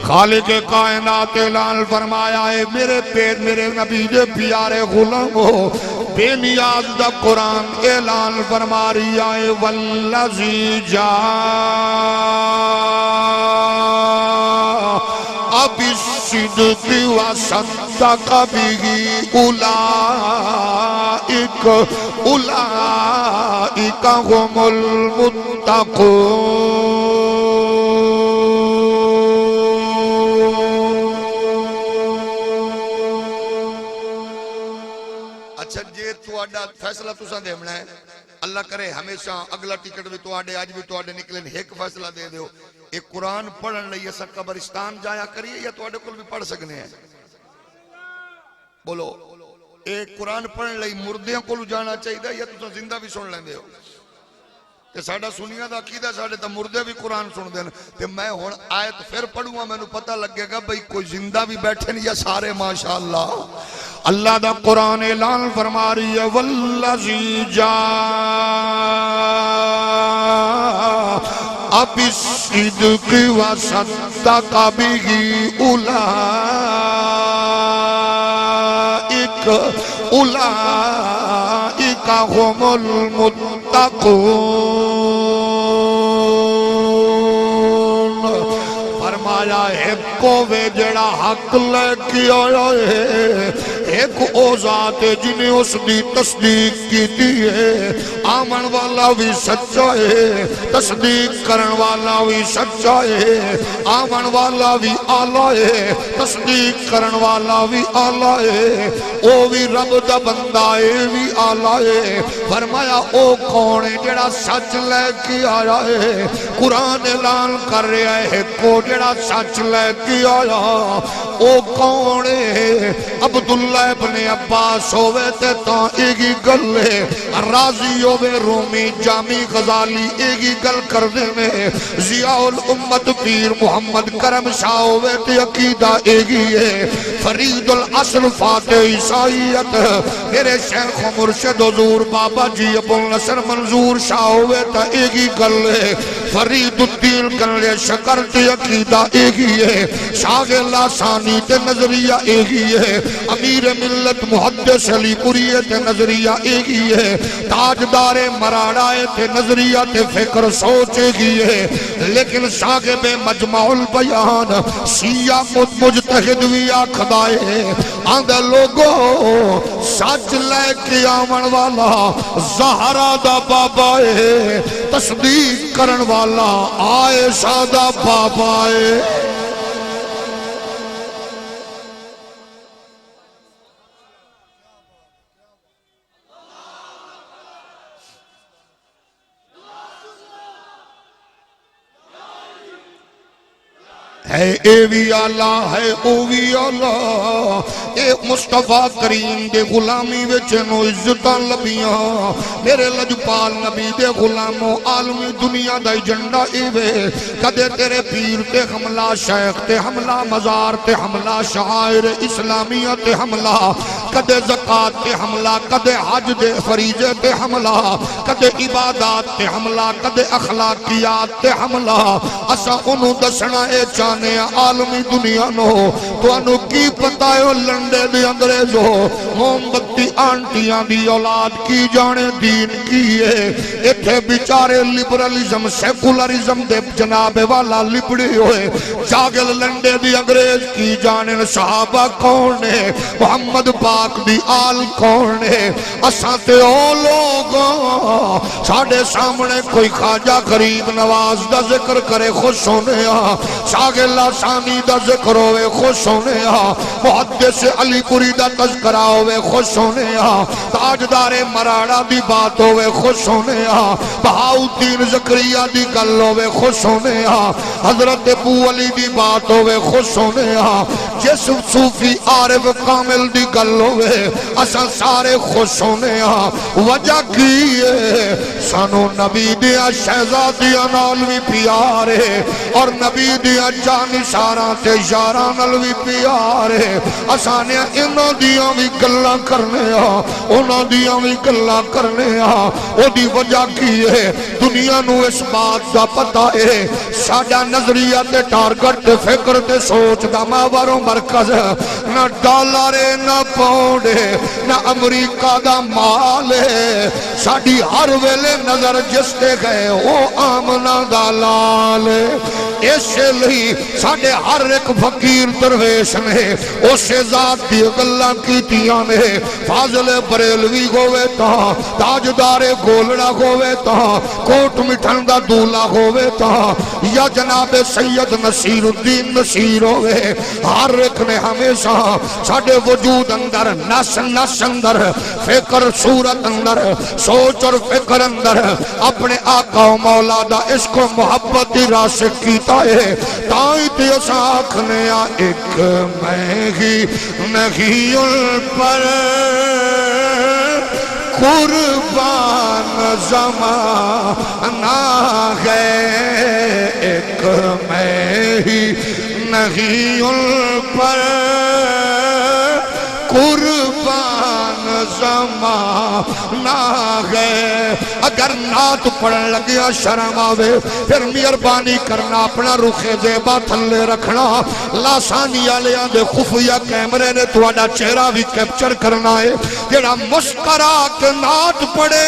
خالق کائنات اعلان فرمایا ہے میرے پیر میرے نبی دے پیارے غلام ہو بے نیاز دا قرآن اعلان فرما رہی ہے والذی جا بالصدق وصدق به اولئک هم اچھا جی تواڈا فیصلہ تساں دینا ہے اللہ کرے ہمیشہ اگلا ٹکٹ بھی تواڈے اج بھی تواڈے نکلے ایک فیصلہ دے دیو ایک قرآن پڑھن لئی اسا قبرستان جایا کریے یا تواڈے کول بھی پڑھ سکنے ہیں بولو ایک قرآن پڑھن لئی مردیاں کول جانا چاہیے یا تساں زندہ بھی سن لیندے ہو کہ ساڈا سنیاں دا عقیدہ ساڈے تے مردے بھی قرآن سن دین تے میں ہن آیت پھر پڑھوں گا مینوں پتہ لگے گا بھئی کوئی زندہ بھی بیٹھے نہیں یا سارے ماشاءاللہ اللہ دا قرآن اعلان فرما رہی ہے والذی جاء بالصدق وصدق به اولئک هم المتقون فرمایا ایک کووے جڑا حق لے کے آیا ہے ایک او ذات ہے جنہیں اس دی تصدیق کی دی ہے آمن والا بھی سچا ہے تصدیق کرن والا بھی سچا ہے آمن والا بھی آلہ ہے تصدیق کرن والا بھی آلہ ہے او بھی رب دا بندہ ہے بھی آلہ ہے فرمایا او کون ہے جڑا سچ لے کے آیا ہے قرآن اعلان کر رہا ہے کو جڑا سچ لے کے آیا او کون ہے عبداللہ ابن عباس ہوئے تے تاں ایگی گل ہے راضی ہوئے رومی جامی غزالی ایگی گل کر دے میں ضیاء الامت پیر محمد کرم شاہ ہوئے تے عقیدہ ایگی ہے فرید الاصل فاتح عیسائیت میرے شیخ و مرشد حضور بابا جی ابو النصر منظور شاہ ہوئے تے ایگی گل ہے فرید الدین کنلے شکر تے عقیدہ ایگی ہے شاہ اللہ ثانی تے نظریہ ایگی ہے امیر ملت محدث علی پوریے تے نظریہ ایگی ہے تاجدار مراڑائے تے نظریہ تے فکر سوچے گی ہے لیکن صاحب مجمع البیان سیاہ مجتہد بھی آکھدائے آندھے لوگوں سچ لے کے آمن والا زہرہ دا بابا ہے تصدیق کرن والا عائشہ دا بابا ہے ہے اے وی اللہ ہے او وی اللہ اے مصطفیٰ کریم دے غلامی وچنو عزتاں لبیاں میرے لجپال نبی دے غلاموں عالمی دنیا دا جنڈا ایوے کدے تیرے پیر تے حملہ شیخ تے حملہ مزار تے حملہ شعائر اسلامیہ تے حملہ کدے زکاة تے حملہ کدے حج دے فریضے تے حملہ کدے عبادات تے حملہ کدے اخلاقیات تے حملہ اسا انہوں دسنا اے چانے عالمی دنیا نو تو انہوں کی پتہ ہے لنڈے دی انگریزو موم بتی آنٹیاں دی اولاد کی جانے دین کی ہے ایتھے بیچارے لبرالزم سیکولرزم دے جناب والا لبڑی ہوئے جاگل لنڈے دی انگریز کی جانے صحابہ کون ہے محمد پاک دی آل کون ہے اساتے او لوگوں ساڑھے سامنے کوئی خواجہ غریب نواز دا ذکر کرے خوش ہونے شاگ اللہ ثانی دا ذکر ہوئے خوش ہونے محدث علی پوری دا تذکرہ ہوئے خوش ہونے تاجدار مراڑا دی بات ہوئے خوش ہونے بہاؤدین زکریہ دی گل ہوئے خوش ہونے حضرت ابو علی دی بات ہوئے خوش ہونے جس صوفی عارف کامل دی گل ہوئے اساں سارے خوش ہونے ہاں وجہ کی ہے سانو نبی دیا شہزادیاں نال بھی پیار ہے اور نبی دیا جانشاراں تے یاراں نال بھی پیار ہے اساں نے انہاں دیاں بھی گلاں کرنے ہاں انہاں دیاں بھی گلاں کرنے ہاں او دی وجہ کی ہے دنیا نو اس بات دا پتہ ہے ساڈا نظریہ تے ٹارگٹ تے فکر تے سوچ دا محور و مرکز نہ ڈالر ہے نہ پاؤنڈ ہے نہ امریکہ دا مال ہے ساڈی ہر ویلے نظر جس تے گئے وہ آمنہ دا لال ہے اس لئی ساڈے ہر ایک فقیر درویش نے اسے ذات دی گلاں کیتیاں نے فاضل بریلوی ہوئے تاں تاجدار گولڑا ہوئے تاں کوٹ مٹھن دا دولا ہوئے تاں یا جناب سید نصیر الدین نصیر ہوئے ہر ایک نے ہمیشہ ساڑھے وجود اندر نس اندر فکر صورت اندر سوچ اور فکر اندر اپنے آقا و مولا دا عشق و محبت دی راسک کیتا ہے تائیں تے اس آنکھنے ایک میں ہی نہیں ان پر قربان زمانہ ہے ایک میں ہی نہیں ان پر قربان زمانہ ہے اگر نعت پڑھن لگیا شرم آوے پھر مہربانی کرنا اپنا رخ زیبا تھلے رکھنا لاسانیہ لے آندے خفیہ کیمرے نے تھوڑا چہرہ بھی کیپچر کرنا ہے جیڑا مسکرا کے نعت پڑھے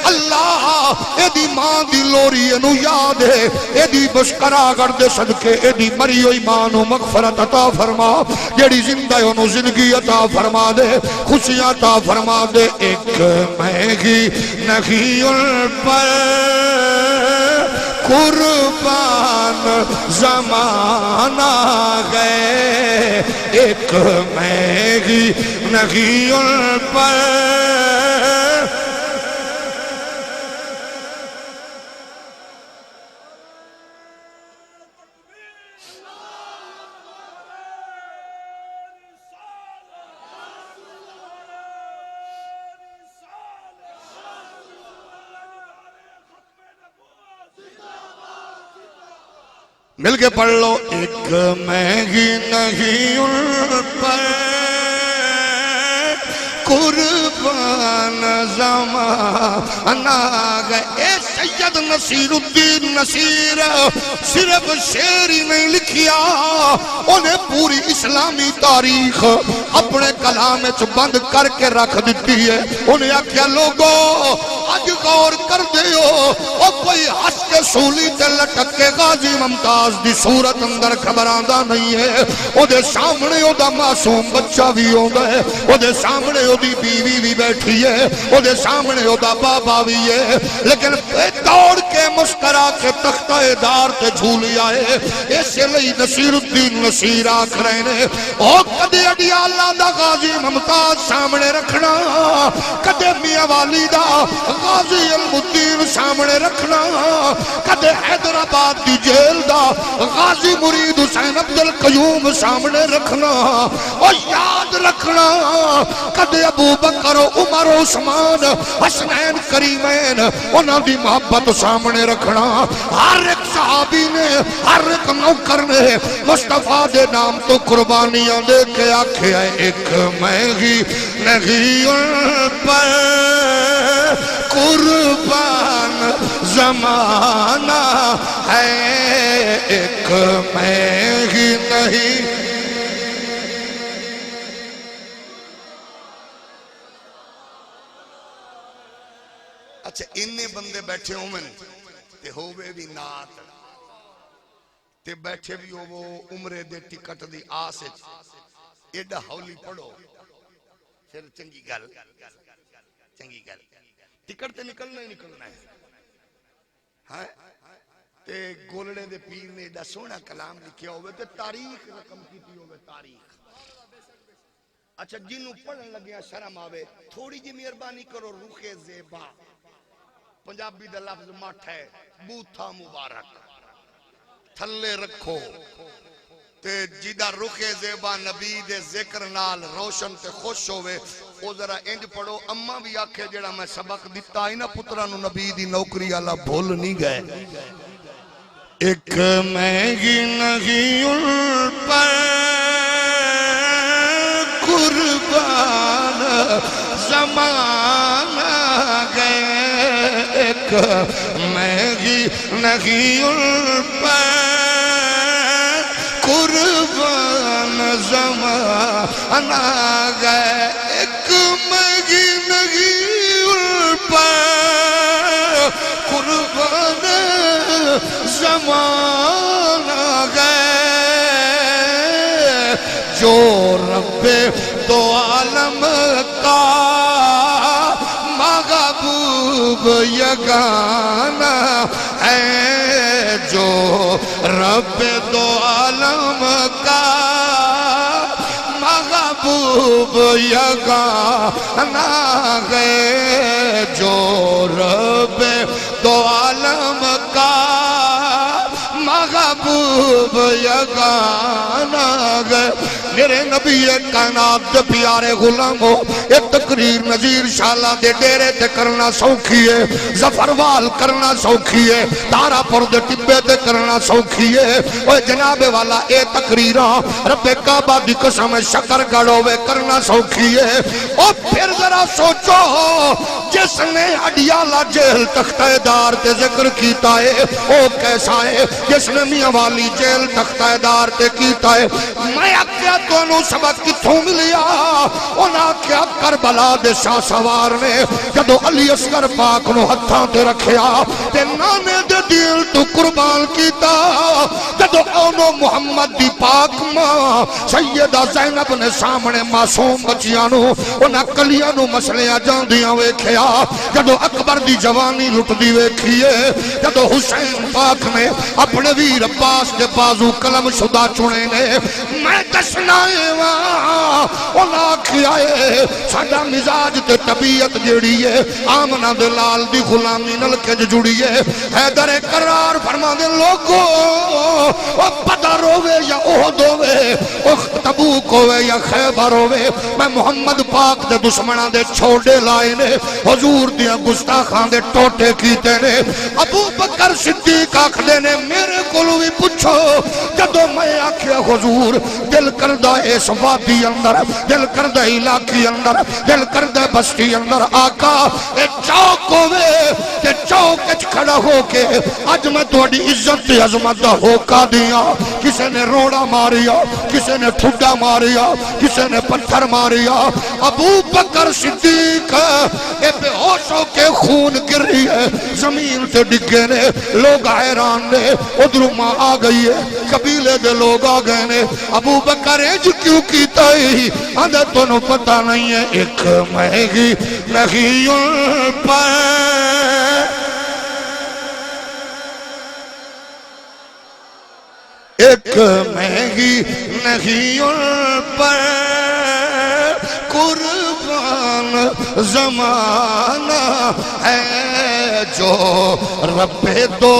اللہ اے دی ماں دی لوری انو یاد ہے اے دی مسکرا گردے صدقے اے دی مری ہوئی ماں نو مغفرت عطا فرما جیڑی زندہ انو زندگی عطا فرما دے خوشیاں عطا فرما دے ایک میں ہی نہیں ان پر قربان زمانہ ہے ایک میں ہی نہیں ان پر مل کے پڑھ لو ایک میں ہی نہیں ان پر قربان زمانہ گئے اے سید نصیر الدین نصیر صرف شعر ہی نہیں لکھیا انہیں پوری اسلامی تاریخ اپنے کلام وچ بند کر کے رکھ دیتی ہے انہیں آکھیا لوگو آج غور کر دیو او کوئی ہس کے سولی تے لٹک کے غازی ممتاز دی صورت اندر خبراندہ نہیں ہے او دے سامنے او دا معصوم بچہ بھی ہوندا ہے او دے سامنے او دی بیوی بھی بیٹھی ہے او دے سامنے او دا بابا بھی ہے لیکن دوڑ کے مسکرا کے تختہ دار تے جھولی آئے اسے لئی نصیر الدین نصیر آکھ رہے نے او کدے اڈیا اللہ دا غازی ممتاز سامنے رکھنا کدے میاں والی دا غازی الدین سامنے رکھنا کدے حیدرآباد دی جیل دا غازی مرید حسین عبدالقیوم سامنے رکھنا اور یاد رکھنا کدے ابو بکر و عمر و عثمان حسنین کریمین انہاں دی محبت سامنے رکھنا ہر ایک صحابی نے ہر ایک نوکر نے مصطفیٰ دے نام تو قربانیاں دے کے آکھے ایک میں ہی نہیں ان پر قربان زمانہ ہے ایک میں ہی نہیں اچھا انہیں بندے بیٹھے ہومن تے ہووے بھی نات تے بیٹھے بھی ہو وہ عمرے دے ٹکٹ دی آس ایڈا ہولی پڑھو پھر چنگی گل ٹکٹ تے نکلنا ہی نکلنا ہے ہاں تے گولڑے دے پیر نے ایڈا سونا کلام لکھیا ہوئے تے تاریخ رقم کیتی ہوئے تاریخ اچھا جنوں پڑھن لگیا شرم آوے تھوڑی جی مہربانی کرو روح زیبا پنجابی دا لفظ مٹھ ہے بوتھا مبارک تھلے رکھو تے جیدہ رخ زیبا نبی دے ذکر نال روشن تے خوش ہوئے او ذرا انج پڑھو اماں بھی آکھے جڑا میں سبق دیتا ہی نا پترانو نبی دی نوکری اللہ بھول نہیں گئے ایک مہنگی نہیں ان پر قربان زمانہ گئے ایک مہنگی نہیں ان پر قربان زمانہ گئے ایک مہنگی نہیں ان پر قربان زمانہ گئے جو رب دو عالم کا محبوب یگانہ ہے جو رب دو عالم کا محبوب یگانہ ہے جو رب دو عالم کا محبوب یگانہ ہے میرے نبی کائنات دے پیارے غلاموں ایک تقریر نظیر شالہ دے ڈیرے تے کرنا سوکھی ہے ظفروال کرنا سوکھی ہے تارا پور دے ٹبے تے کرنا سوکھی ہے اوہ جناب والا اے تقریرہ رب کعبہ دی قسم شکر گڑھوے کرنا سوکھی ہے اور پھر ذرا سوچو جس نے اڈیالہ جیل تختہ دار تے ذکر کیتا ہے او کیسا ہے جس نے میاں والی جیل تختہ دار تے کیتا ہے میں اکیا دونوں سبق کی تھوم لیا انہاں کیا کربلا دے شاہ سوار نے جدو علی اصغر پاک نو ہتھاں تے رکھیا تے نانے دے دل تو قربان کیتا جدو اونو محمد دی پاک ماں سیدہ زینب نے سامنے معصوم بچیانو انہاں کلیانو مسلیاں جاندیاں ویکھیا جدو اکبر دی جوانی لٹ دی ویکھیے جدو حسین پاک نے اپنے ویر عباس دے بازو قلم شدہ چنے نے میں دسنائے وہاں انہاں کھیائے ساڑھا مزاج تے طبیعت جیڑی ہے آمنہ دلال دی غلامی نلکج جڑی ہے حیدر قرار فرما دے لوگو بدر ہوئے یا احد ہوئے تبوک ہوئے یا خیبر ہوئے میں محمد پاک دے دشمنہ دے چھوڑے لائے نے حضور دیا گستاخان دے ٹوٹے کیتے نے ابو بکر صدیق آکھ دے نے میرے کلوی پچھو جدو میں آکھیا حضور دل کردہ اس وادی اندر دل کردہ علاقی اندر دل کردہ بستی اندر آقا اے چوک ہوئے کہ چوک اچ کھڑا ہو کے آج میں توڑی عزت عظمت دا ہوکا دیا کسے نے روڑا ماریا کسے نے ٹھڈا ماریا کسے نے پتھر ماریا ابو بکر صدیق اے بے ہوش ہو کے خون گر رہی ہے زمین سے ڈگے نے لوگ حیران نے ادھر ماں آ گئی ہے قبیلے دے لوگ آ گئے نے ابو بکر ایج کیوں کیتا ہی آدھے تو نو پتہ نہیں ہے ایک مہنگی نہیں پر ایک مہنگی نہیں پر قربان زمانہ ہے جو رب دو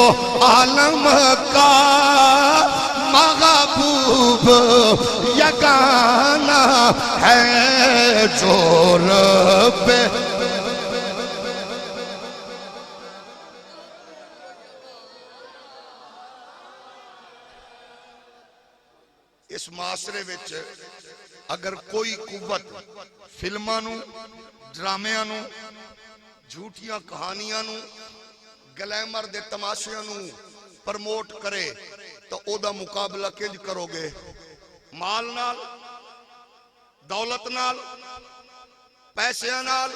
عالم کا محبوب یگانہ ہے جو رب اس معاشرے وچ اگر کوئی قوت فلمانو ڈرامےانو جھوٹیاں کہانیاں گلیمر دے تماشیاں پرموٹ کرے تو او دا مقابلہ کنج کرو گے مال نال دولت نال پیسے نال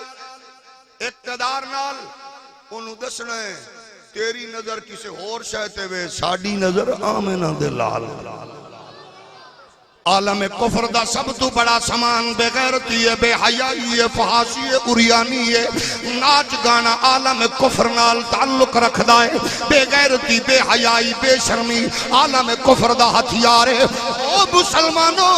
اقتدار نال انہوں دسنا ہے تیری نظر کسے اور شہتے وے ساڑی نظر آمنہ دے لال عالم کفر دا سب تو بڑا سامان بے غیرتی ہے، بے حیائی ہے، فحاشی ہے، اریانی ہے، ناچ گانا عالم کفر نال تعلق رکھدا ہے۔ بے غیرتی، بے حیائی، بے شرمی عالم کفر دا ہتھیار ہے۔ او مسلمانوں،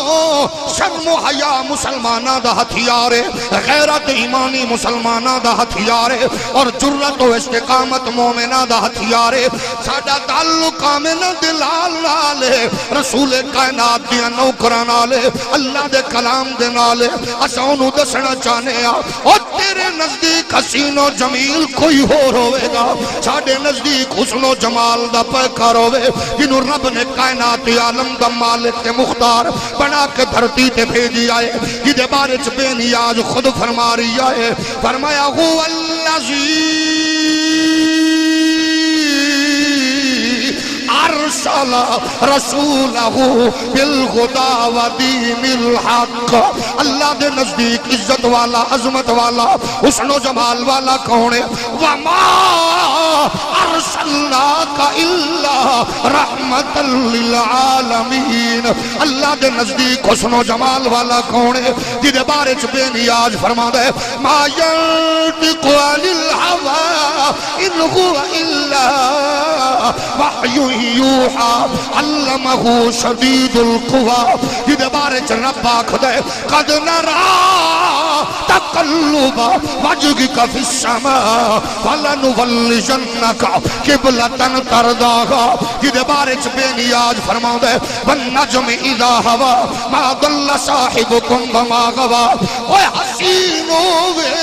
شرم و حیا مسلمانہ دا ہتھیار ہے، غیرت ایمانی مسلمانہ دا ہتھیار ہے، اور جرت و استقامت مومنہ دا ہتھیار ہے۔ ساڈا تعلق آمنہ دلال نال ہے، رسول کائنات دیاں نوکران نالے، اللہ دے کلام دے نالے، اساں انہوں دسنا چاہنے آ، اور تیرے نزدیک حسین و جمیل کوئی ہو روے گا، ساڑے نزدیک حسن و جمال دا پیکار ہوئے، جنہوں رب نے کائنات عالم دا مالک تے مختار بنا کے دھرتی تے بھیجی آئے، جدے بارے چ بے نیاز خود فرما رہی آئے، فرمایا هو الذی ارسل رسولہ بالہدی ودین الحق۔ اللہ دے نزدیک عزت والا، عظمت والا، حسن و جمال والا کون ہے؟ وما ارسلناک الا رحمتا للعالمین۔ اللہ دے نزدیک حسن و جمال والا کون ہے؟ جدے بارے چ بے نیاز فرما دے، ما ینطق عن الہوی ان هو الا وحی یوحا علمہ شدید القوی۔ جدے بارے چ رب آکھ دے، قد نرا تقلب وجهک فی السماء فلنولینک قبلۃ ترضاها۔ جدے بارے چ بے نیاز فرما دے، والنجم اذا ہوا ما ضل صاحبکم وما غوا۔ اوے حسینوں وے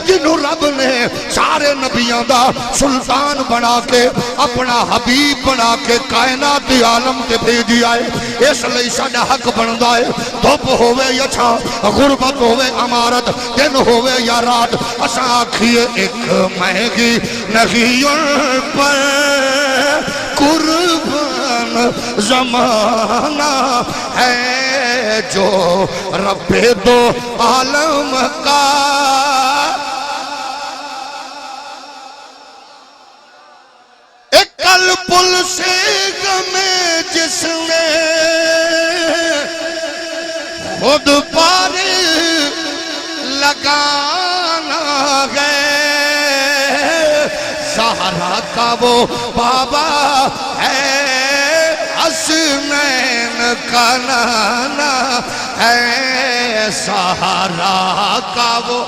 جنہوں رب نے سارے نبیوں دا سلطان بنا کے، اپنا حبیب بنا کے کائنات عالم تے بھیجی آئے، اس لئے ساڈا حق بندا ہے، دھوپ ہوئے یا چھاں، غربت ہوئے امارت، دن ہوئے یا رات، اساں آکھیے ایک مہنگی نہیں پر قربان زمانہ ہے جو رب دو عالم کا۔ کل پل سے غمیں جس نے خود پار لگانا ہے، زہرا کا وہ بابا ہے، حسنین کا نانا ہے، زہرا کا وہ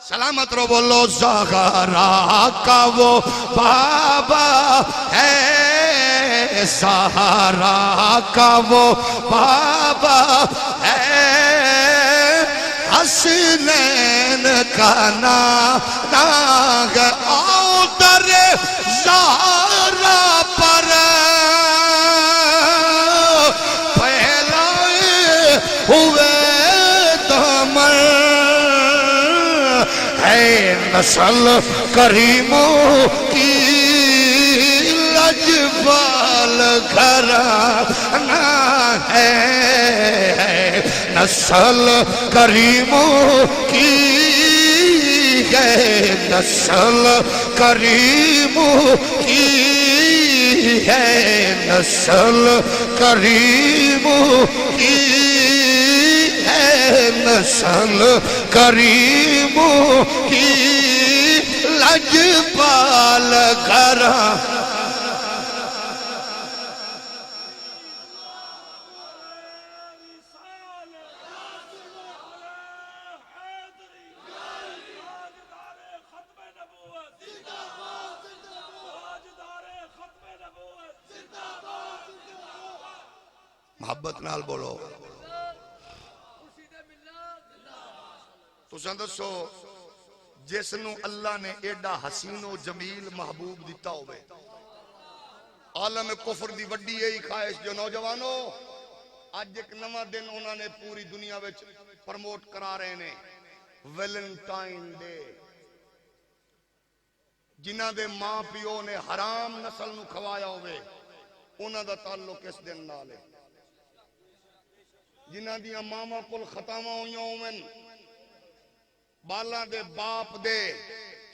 سلامت رو بولو، زہرا کا وہ بابا ہے، زہرا کا وہ بابا ہے، حسنین کا نانا ہے۔ آؤ در زہرا پر پھیلائے ہوئے دامن، ہے نسل کریموں کی لجبال گھرانہ ہے، نسل کریموں کی ہے، نسل کریموں کی ہے، نسل کریموں کی ہے، نسل کریموں کی لجبال گھرانہ۔ محبت نال بولو، تساں دسو جس نو اللہ نے ایڈا حسین و جمیل محبوب دیتا ہوئے، عالم کفر دی وڈی یہی خواہش جو نوجوانوں آج ایک نواں دن انہوں نے پوری دنیا وچ پرموٹ کرا رہے ہیں، ویلنٹائن ڈے، جنہ دے ماں پیو نے حرام نسل نو کھوایا ہوئے، انہوں دا تعلق اس دن نال ہے۔ جنہ دیاں ماما کل ختامہ ہوئیاں ہوئن، بالا دے باپ دے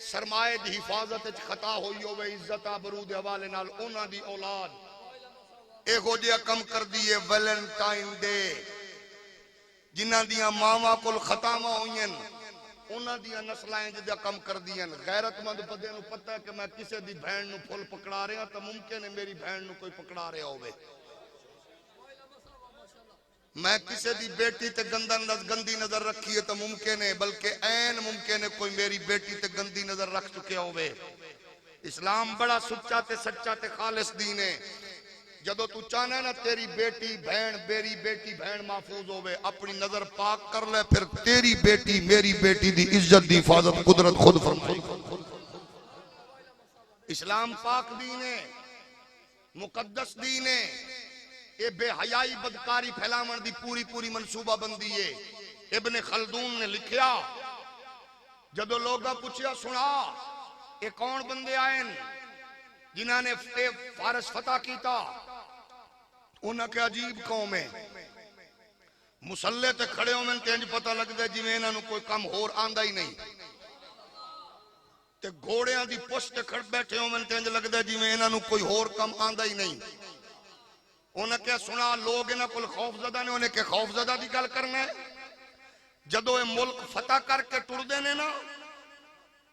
سرمایہ دی حفاظت وچ خطا ہوئی ہوے عزت آبرو دے حوالے نال انہاں دی اولاد ایہو جہا کم کر دیے ویلنٹائن ڈے جنہاں دیاں ماواں کول خطاواں ہوئیں انہاں دیاں نسلائیں جدا کم کر دیاں غیرت مند بندے نوں پتہ ہے کہ میں کسے دی بہن نوں پھل پکڑا رہا تو ممکن ہے میری بہن نوں کوئی پکڑا رہا ہوے میں کسے دی بیٹی تے گندی نظر رکھی ہے تو ممکن ہے بلکہ عین ممکن ہے کوئی میری بیٹی تے گندی نظر رکھ چکے ہوے اسلام بڑا سچا تے سچا تے خالص دین ہے جدو تو چاہنا ہے نا تیری بیٹی بہن میری بیٹی بہن محفوظ ہوئے اپنی نظر پاک کر لے پھر تیری بیٹی میری بیٹی دی عزت دی حفاظت قدرت خود فرمائے اسلام پاک دین ہے مقدس دین ہے یہ بے حیائی بدکاری پھیلاون دی پوری منصوبہ بندی ہے ابن خلدون نے لکھیا جدو لوگا پوچھیا سنا یہ کون بندے آئیں جنہاں نے فارس فتح کیتا انہاں کے عجیب قوم ہے مسلح تے کھڑے ہوئے تے انج پتہ لگ دے جی میں انہاں نو کوئی کم ہور آندا ہی نہیں تے گھوڑیاں دی پشت کھڑ بیٹھے ہوئے تے انج لگ دے جی میں انہاں نو کوئی ہور کم آندا ہی نہیں انہاں کیا سنا لوگ انہاں کول خوف زدہ نے انہیں کہ خوف زدہ دی گل کرنا ہے جدو اے ملک فتح کر کے ٹر دینے نا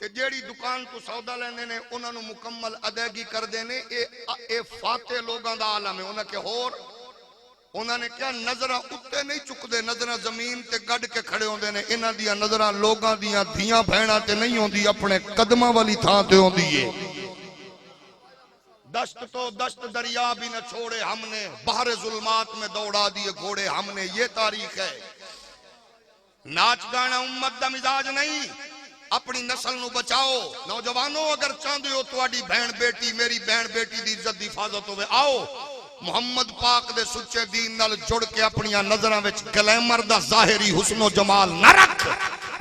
تے جیڑی دکان تو سودا لینے نے انہاں نو مکمل ادائیگی کر دینے اے فاتح لوگاں دا عالم ہے انہاں کے ہور انہاں نے کیا نظرہ اتے نہیں چک دے نظرہ زمین تے گڑ کے کھڑے ہوندے نے انہاں دیاں نظرہ لوگاں دیاں دھیاں بہناں تے نہیں ہوندی اپنے قدمہ والی تھاں تے ہوندی ہے دشت تو دشت دریا بھی نہ چھوڑے ہم نے بحر ظلمات میں دوڑا دیے گھوڑے ہم نے یہ تاریخ ہے ناچ گانا امت دا مزاج نہیں اپنی نسل نو بچاؤ نوجوانوں اگر چاندے ہو تواڈی بہن بیٹی میری بہن بیٹی دی عزت دی حفاظت ہوئے آؤ محمد پاک دے سچے دین نال جڑ کے اپنی نظراں وچ گلیمر دا ظاہری حسن و جمال نہ رکھ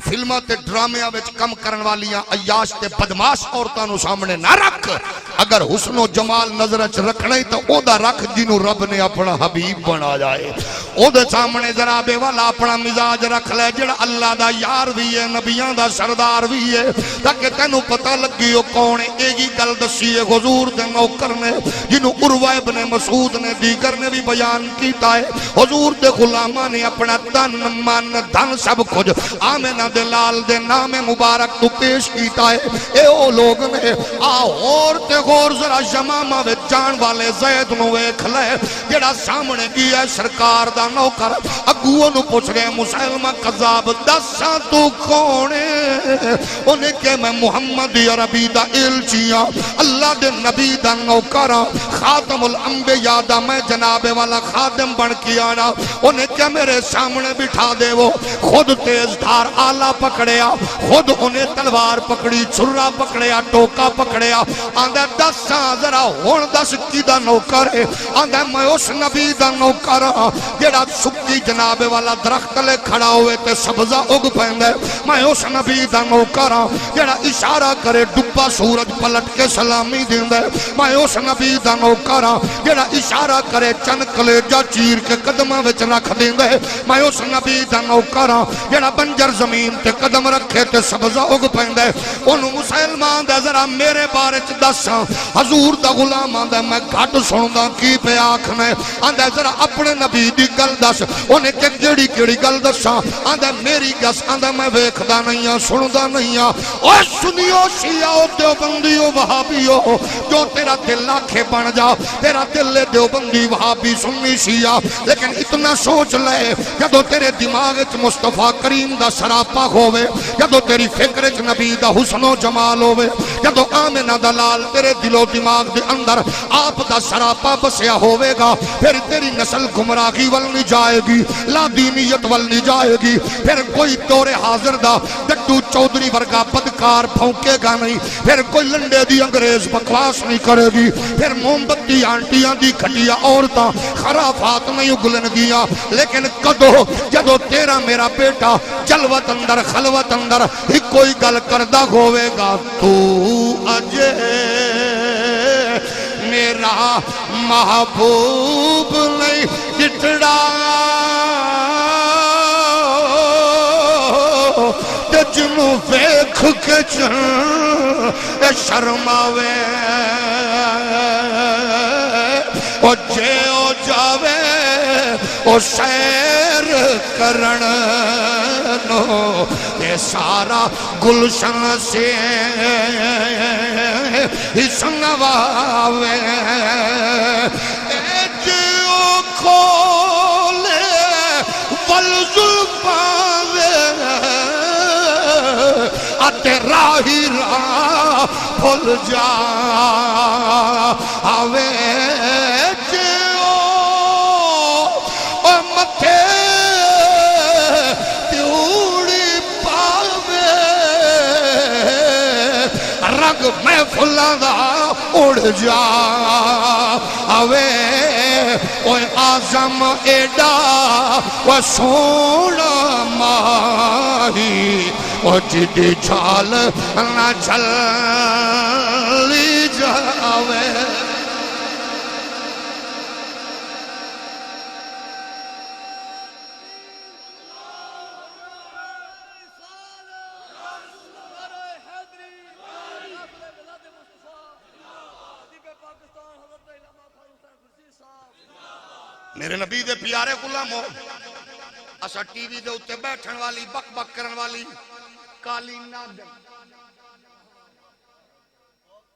فلماں تے ڈرامیاں وچ کم کرن والیاں عیاش تے بدماش عورتاں نو سامنے نہ رکھ اگر حسن و جمال نظر وچ رکھنا ہی تے او دا رکھ جنوں رب نے اپنا حبیب بنا جائے او دے سامنے ذرا بے والا اپنا مزاج رکھ لے جڑا اللہ دا یار بھی ہے نبیاں دا سردار بھی ہے تاکہ تینوں پتہ لگی او کون ہے ایہی گل دسی ہے حضور دے نوکر نے جنوں عروہ ابن مسعود نے دیگر نے بھی بیان کیتا ہے حضور دے غلاماں نے اپنا تن من دھن سب کچھ آمنہ دے لال دے نام مبارک تو پیش کیتا ہے اے او لوگ نے آہور تے غور ذرا یمامہ وچ جان والے زید نو ویکھ لے جڑا سامنے کی ہے سرکار دا نوکر اگوں نو پوچھ رہے مسلمہ قذاب دساں تو کون ہے انہیں کہ میں محمد عربی دا الچیاں اللہ دے نبی دا نوکر خاتم الانبیاء دا میں جناب والا خادم بن کے آنا انہیں کہ میرے سامنے بٹھا دے وہ خود تیز دھار آلہ پکڑیا خود انہیں تلوار پکڑی چھرا پکڑیا ٹوکا پکڑیا آندھا دساں ذرا ہون دس کی دا نوکر ہے آندھا میں اس نبی دا نوکر جیڑا سکی جناب والا درخت لے کھڑا ہوئے تے سبزہ اگ پہندے میں اس نبی دا نوکر جیڑا اشارہ کرے ڈبا سورج پلٹ کے سلامی دیندے میں اس نبی دا نوکر جیڑا اشارہ کرے چن کلیجہ چیر کے قدمہ وچ رکھ دیندے میں اس نبی دا نوکر جیڑا بنجر زمین تے قدم رکھے تے سبزہ اگ پہندے انہوں مسلمان دے ذرا میرے بارے چ دساں حضور دا غلام آندے میں گھٹ سندا کی پہ آکھنے آندے ذرا اپنے نبی دی گل دس انہیں کہ جڑی کیڑی گل دساں آندے میری گس آندے میں ویکھدا نہیں ہاں سندا نہیں ہاں او سنیو شیعہ دیوبندیو وہابیو جو تیرا دل آکھے بن جا تیرا دل دیوبندی وہابی سنی شیعہ لیکن اتنا سوچ لے جدو تیرے دماغ وچ مصطفیٰ کریم دا سراپا ہووے جدو تیری فکر وچ نبی دا حسن و جمال ہووے جدو آمنہ دا لال تیرے دل و دماغ دے اندر آپ دا سراپا بسیا ہووے گا پھر تیری نسل گمراہی ول نہیں جائے گی لا دینیت ول نہیں جائے گی پھر کوئی دور حاضر دا ڈڈو چودھری ورگا بدکار پھونکے گا نہیں پھر کوئی لنڈے دی انگریز بکواس نہیں کرے گی پھر موم بتی آنٹیاں دی کھٹیا عورتاں خرافات نہیں اگلن گیا لیکن کدو جدو تیرا میرا بیٹا جلوت اندر خلوت اندر ہی کوئی گل کردہ ہوئے گا تو اجے میرا محبوب نہیں ڈٹڑا تے جنوں ویکھ ویکھ کے شرماوے او جے او جاوے او سیر کرن نو تے سارا گلشن سے ہی سنگواوے جے او کھولے والزلفاوے آتے راہی راہ بھول جا آوے میں فلاں دا اڑ جا آوے اوے آزم ایڈا و سونا ماہی و جدی جھال نہ جھلی جاوے میرے نبی دے پیارے غلامو اسا ٹی وی دے اتے بیٹھن والی بک بک کرن والی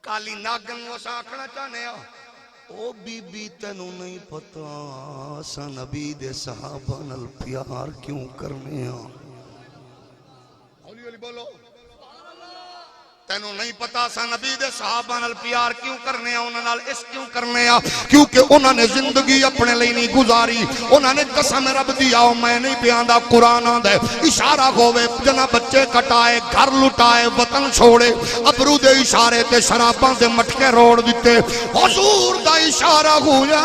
کالی ناگن اسا آکھنا چاہنے ہو او بی بی تینوں نہیں پتا اسا نبی دے صحابہ نال پیار کیوں کرنے ہاں ہولی ہولی بولو تینوں نہیں پتا سا نبی دے صحابہ نال پیار کیوں کرنے ہیں انہاں نال عشق کیوں کرنے ہیں کیونکہ انہاں نے زندگی اپنے لئی نہیں گزاری انہاں نے قسم رب دیا میں نہیں بیاندا قرآن آندا ہے اشارہ ہووے جنا بچے کٹائے گھر لٹائے وطن چھوڑے ابرو دے اشارے تے شراباں دے مٹکے روڑ دیتے حضور دا اشارہ ہویا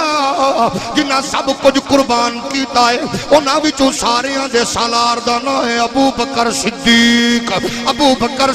جنہاں سب کچھ قربان کیتا ہے انہاں وچوں ساریاں دے سالار دا نام ہے ابو بکر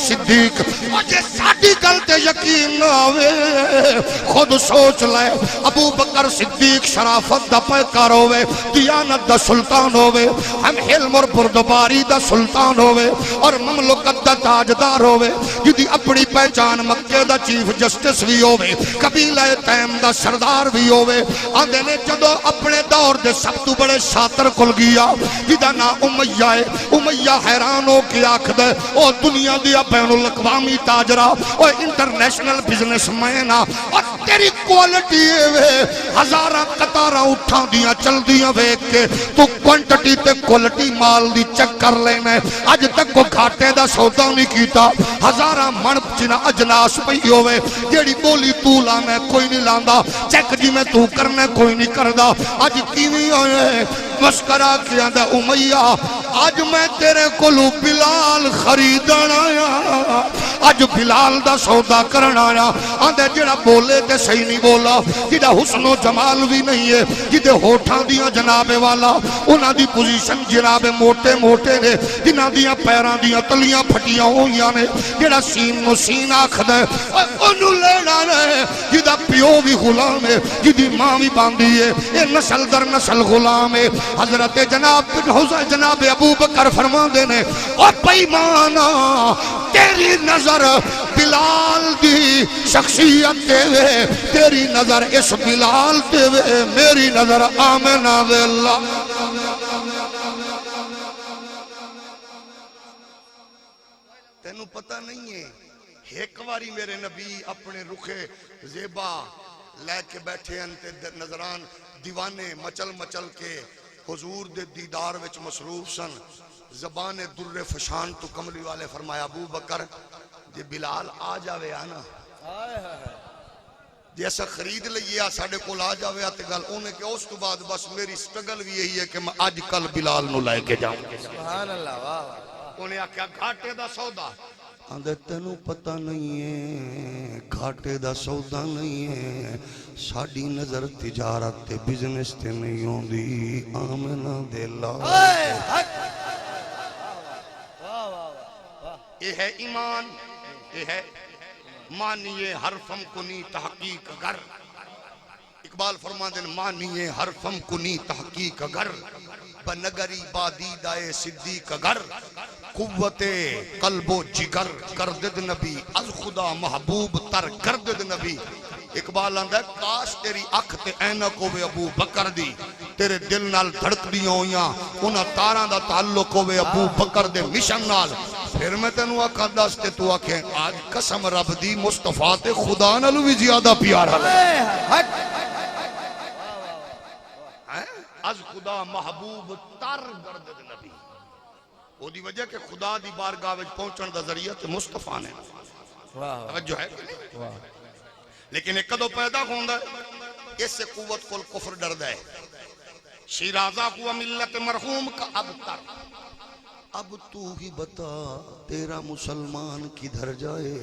صدیق مجھے ساڑی گلتے یقین نہ ہوئے خود سوچ لے ابو بکر صدیق شرافت دا پیکار ہوئے دیانت دا سلطان ہوئے ہم حلم اور بردباری دا سلطان ہوئے اور مملکت دا تاجدار ہوئے جدی اپنی پہچان مکہ دا چیف جسٹس بھی ہوئے قبیلہ تیم دا سردار بھی ہوئے آندے نے جدو اپنے دور دے سب تو بڑے شاطر کل گیا جدہ نا امیہ ہے امیہ حیرانوں کی آنکھ دے او دنیا دیا بین الاقوامی تاجرہ اور انٹرنیشنل بزنس مینہ اور تیری کوالٹی ہے ہزارہ قطارہ اٹھا دیا چل دیا بیک کے تو کوانٹٹی تے کوالٹی مال دی چک کر لینے آج تک کو گھاٹے دا سودا نہیں کیتا ہزارہ منپ جنہ اجناس پہی ہوئے جیڑی بولی تو لانے کوئی نہیں لاندا چیک جی میں تو کرنے کوئی نہیں کردہ آج کیویں ہوئے مسکرہ کیا دا امیہ آج میں تیرے کلو بلال خریدن آیا آج بلال دا سودا کرن آیا آندے جڑا بولے تے صحیح نہیں بولا جڑا حسن و جمال بھی نہیں ہے جڑے ہوٹھاں دیا جناب والا انہاں دی پوزیشن جناب موٹے موٹے نے جنہاں دیا پیران دیا تلیاں پھٹیاں ہوئیاں نے جڑا سین و سین آکھ دے انہوں لینا نے جڑا پیو بھی غلام ہے جڑی ماں بھی باندھی ہے یہ نسل در نسل غلام ہے حضرت جناب ابو بکر فرما دینے اور پیمانا تیری نظر بلال دی شخصیت دے وے تیری نظر اس بلال دے وے میری نظر آمنہ دے اللہ تینوں پتہ نہیں ہے ایک واری میرے نبی اپنے رخے زیبا لے کے بیٹھے انتے نظران دیوانے مچل مچل کے حضور دے دیدار وچ مصروف سن زبان در فشان تو کملی والے فرمایا ابو بکر جی بلال آ جاوے آنا جیسا خرید لئیے ساڑھے کول آ جاوے آتے گل انہیں کہ اس تو بعد بس میری سٹرگل بھی یہی ہے کہ میں آج کل بلال نو لائے کے جاؤں سبحان اللہ انہیں آکھیا گھاٹے دا سودا آندھے تینوں پتہ نہیں ہے گھاٹے دا سودا نہیں ہے ساڑی نظر تجارت تے بزنس تے نہیں ہوں دی آمنہ دے اللہ یہ ہے ایمان یہ ہے مانیے حرفم کنی تحقیق گر اقبال فرما دیں مانیے حرفم کنی تحقیق گر بنگری بادی دائے صدیق گر قوت قلب و جگر کردد نبی از خدا محبوب تر کردد نبی. اقبال آندہ ہے کاش تیری اکھ تے اینک ہوئے ابو بکر دی تیرے دل نال دھڑک دی ہویاں انہاں تاراں دا تعلق ہوئے ابو بکر دے مشن نال. پھر میں تینوں آکھا دستے تو آکھیں آج قسم رب دی مصطفیٰ تے خدا نالو بھی زیادہ پیارا لے از خدا محبوب تر گردد نبی. وہ دی وجہ کہ خدا دی بارگاہ وچ پہنچن دا ذریعہ تے مصطفیٰ نے توجہ ہے. لیکن ایک کدو پیدا ہوندہ ہے اس سے قوت کل کفر ڈردہ ہے. شیرازہ کو ملت مرحوم کا اب تک اب تو ہی بتا تیرا مسلمان کدھر جائے.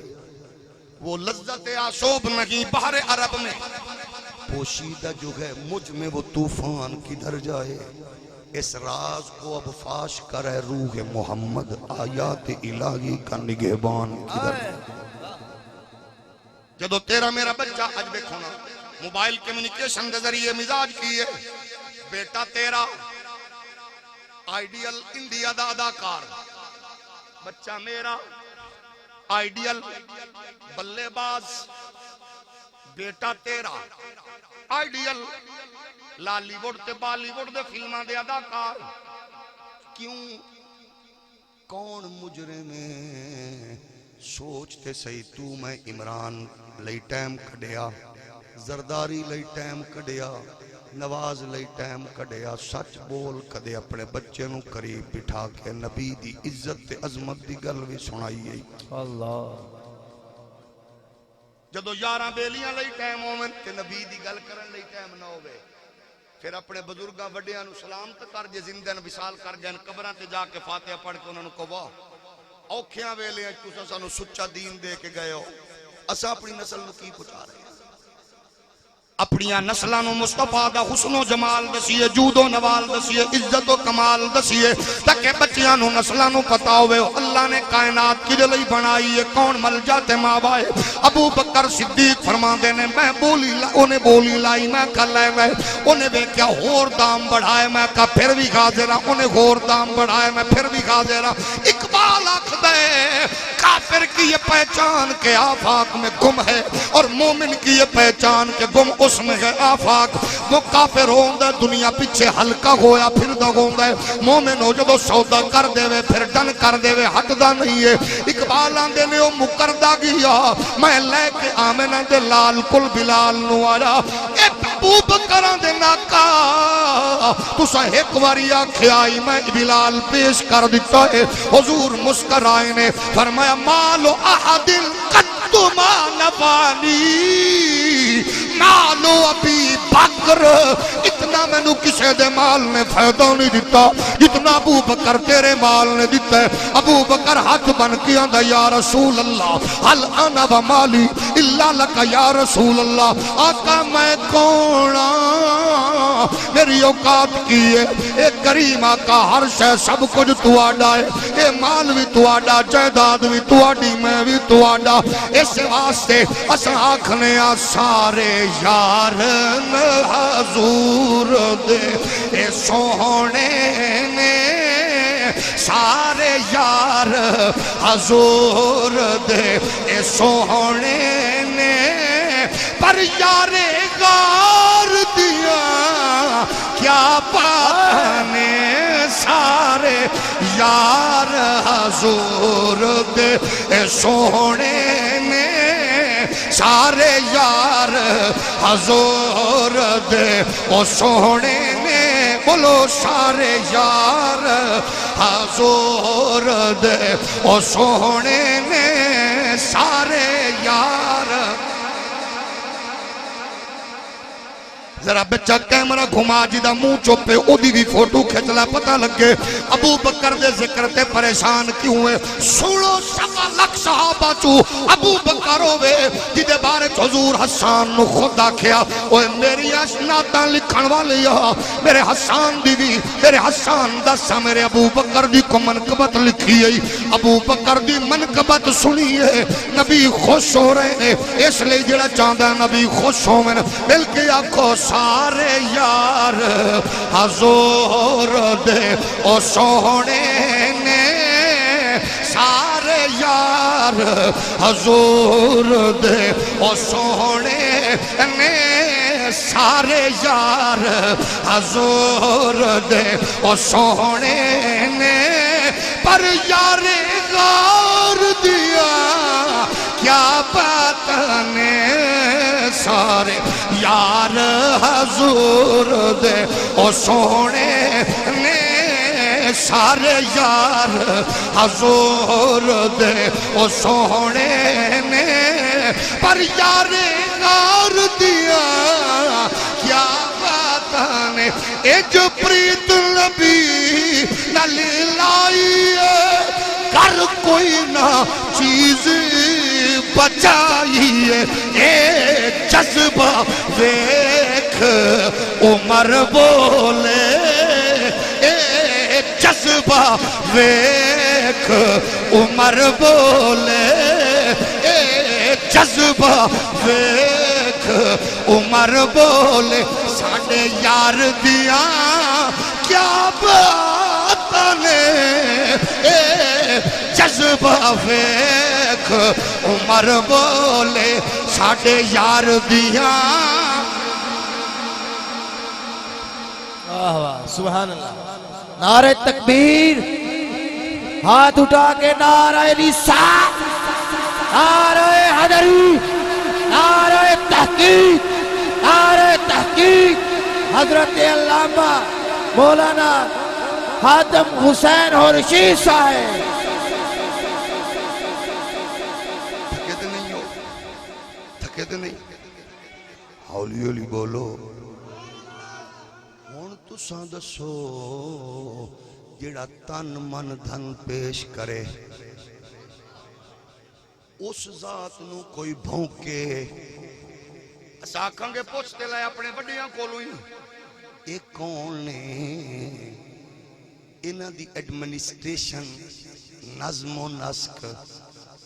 وہ لذت آسوب نہیں بحر عرب میں پوشیدہ جو ہے مجھ میں وہ طوفان کدھر جائے. اس راز کو اب فاش کرے روح محمد آیات الہی کا نگہبان کدھر جائے. جدو تیرا میرا بچہ آج دیکھو نا موبائل کمیونیکیشن دے ذریعے مزاج کیے بیٹا تیرا آئیڈیل انڈیا دا اداکار بچہ میرا آئیڈیل بلے باز بیٹا تیرا آئیڈیل لالی ووڈ تے بالی ووڈ دے فلماں دے اداکار. کیوں کون مجرم ہے سوچتے صحیح تو میں عمران لئی ٹائم کڈیا زرداری لئی ٹائم کڈیا نواز لئی ٹائم کڈیا سچ بول کدے اپنے بچے نو قریب بٹھا کے نبی دی عزت تے عظمت دی گل بھی سنائی ہے. اللہ جدو یاراں بیلیاں لئی ٹائم ہوویں تے نبی دی گل کرن لئی ٹائم نہ ہوے. پھر اپنے بزرگاں وڈیاں نو سلام تے کر جے زندہ نو وصال کر گئے قبراں تے جا کے فاتحہ پڑھ کے انہاں نو کہو اوکھیاں ویلے تساں سانو سچا دین دے کے گئے ہو. اساں اپنی نسل نو کی پہنچا رہے ہیں اپنیاں نسلاں نو مصطفیٰ دا حسن و جمال دسیے جود و نوال دسیے عزت و کمال دسیے تاکہ بچیاں نو نسلاں نو پتا ہوئے اللہ نے کائنات کدے لئی بنائی ہے کون مل جاتے ماں بائے. ابو بکر صدیق فرماندے نے میں انہیں بولی لائی میں کھا لے گئے انہیں بے کیا ہور دام بڑھائے میں کہا پھر بھی کھا دے رہا انہیں ہور دام بڑھائے میں پھر بھی کھا دے رہا. اقبال آکھ دے کافر کی یہ پہچان کے آفاق میں گم ہے اور مومن کی یہ پہچان کے گم اس میں ہے آفاق. وہ کافر ہوندہ دنیا پیچھے ہلکا ہویا پھر دا ہوندہ ہے مومن ہو جدو سودا کر دے وے پھر ڈن کر دے وے ہٹ دا نہیں ہے. اقبال آندے نے وہ مکردہ گیا میں لے کے آمنہ دے لال کل بلال نو آیا اے ابو بکران دے ناکا تو سا ایک واری آکھے آئی میں بلال پیش کر دیتا ہے. حضور مسکرائے نے فرمایا مالو احدن قد ما نفانی مالو ابی بکر اتنا میں نو کسے دے مال نے فائدہ نہیں دیتا جتنا ابو بکر تیرے مال نے دیتا ہے. ابو بکر ہاتھ بن کے آندہ یا رسول اللہ حل انا و مالی اللہ لکا یا رسول اللہ. آقا میں کونا میری اوقات کی ہے اے کریم آقا ہر شے سب کچھ تو آڈا ہے اے مال بھی تو آڈا جائداد بھی تو آڈی میں بھی تو آڈا. اس واسطے اساں آکھنے آ سارے یارن حضور دے اے سونے نے سارے یار حضور دے اے سونے نے پر یار غار دیا کیا پانے سارے یار حضور دے اے سونے نے سارے یار حضور دے او سونے نے بولو سارے یار حضور دے او سونے نے سارے یار. ذرا بچہ کیمرہ گھما جی دا منہ چوپے او دی بھی فوٹو کھچلا پتہ لگے ابو بکر دے ذکر تے پریشان کیوں ہے. سنو سب سوا لکھ صحابہ چو ابو بکر ہوئے جدے بارے حضور حسان نو خود آکھیا اوے میری اشناتاں لکھن والیا میرے حسان دی بھی میرے حسان دسا میرے ابو بکر دی کو منقبت لکھی ہے ابو بکر دی منقبت سنیے نبی خوش ہو رہے ہیں اس لئے جڑا چاندہ نبی خوش ہو میں مل کے آکھو سارے یار حضور دے او سونے نے سارے یار حضور دے او سونے نے سارے یار حضور دے او سونے نے پر یار غار دیا کیا بات نے سارے یار حضور دے او سونے نے سارے یار حضور دے او سونے نے پر یار غار دیا کیا بات نے اے جو پریت نبی نلی لائیے کر کوئی نہ چیز بچائیے اے جذبہ ویکھ عمر بولے اے جذبہ ویکھ عمر بولے اے جذبہ ویکھ عمر بولے ساڑھے یار دیاں کیا بات نے اے جذبہ ویکھ عمر بولے ساڑھے یار دیاں سبحان اللہ نعرہ تکبیر ہاتھ اٹھا کے نعرہ رسالت نعرہ حیدری نعرہ تحقیق حضرت علامہ مولانا خاتم حسین رشید صاحب تھکے نہیں ہو تھکے نہیں ہولی ہولی بولو ہون تساں دسو جڑا تن من دھن پیش کرے اس ذات نو کوئی بھونکے اسا آکھاں گے پوچھتے لائے اپنے بڑیاں کولوں ہی ایک کون نے انہاں دی ایڈمنسٹریشن نظم و نسق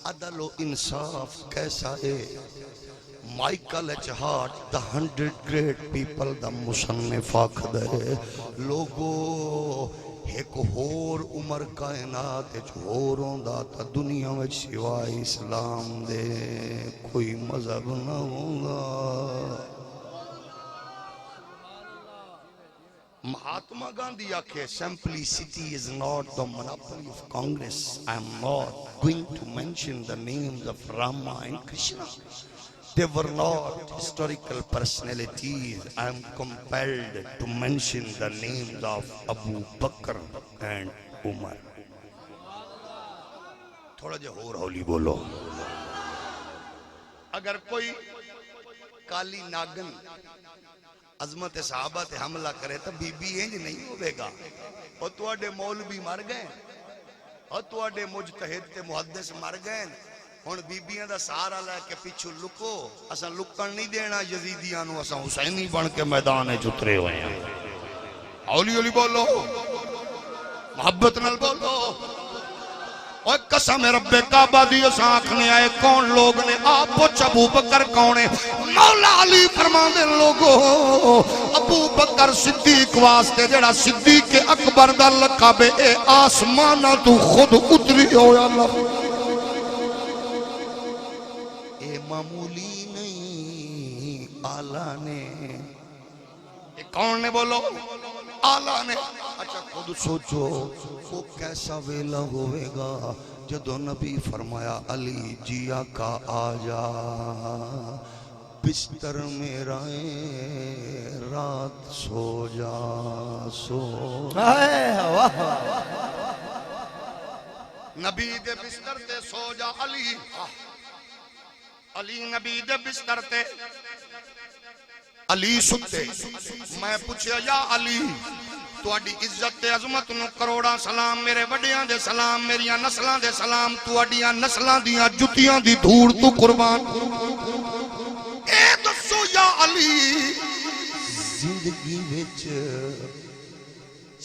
عدل و انصاف کیسا ہے مائیکل ایچ ہارٹ دا 100 گریٹ پیپل دا مصنف آکھ دے لوگو ایک ہور عمر کائنات ایچ ہوروں دا تا دنیا میں سوائے اسلام دے کوئی مذہب نہ ہوگا Mahatma Gandhi آکھے simplicity is not the monopoly of Congress. I am not going to mention the names of Rama and Krishna. They were not historical personalities. I am compelled to mention the names of Abu Bakr and Umar. تھوڑا جا اور ہولی بولو اگر کوئی کالی ناگن عظمت صحابہ تے حملہ کرے تو بی بی انج نہیں ہوئے گا اور تواڈے مولوی مر گئے اور تواڈے مجتہد تے محدث مر گئے ہن بیبیاں دا سہارا لے کے پیچھے لکو اساں لکن نہیں دینا یزیدیاں نو اساں حسینی بن کے میدان وچ اترے ہوئے ہیں ہولی ہولی بولو محبت نال بولو اور قسم رب کعبہ دی اساں آکھنے آئے کون لوگ نے آپ پوچھ ابو بکر کون ہے مولا علی فرماندے لوگو ابو بکر صدیق واسطے جڑا صدیق اکبر دا لقب اے آسمانہ تو خود اتری ہویا اللہ اے معمولی نہیں آلہ نے اے کون نے بولو آلہ نے اچھا خود سوچو وہ کیسا ویلا ہوئے گا جدو نبی فرمایا علی جی آقا آجا بستر میں رائے رات سو جا سو نبی دے بستر تے سو جا علی علی نبی دے بستر تے علی ستے میں پوچھیا یا علی تواڈی عزت تے عظمت نو کروڑاں سلام، میرے وڈیاں دے سلام، میریاں نسلاں دے سلام، تواڈیاں نسلاں دیاں جتیاں دی دھوڑ تو قربان۔ اے دسو یا علی زندگی وچ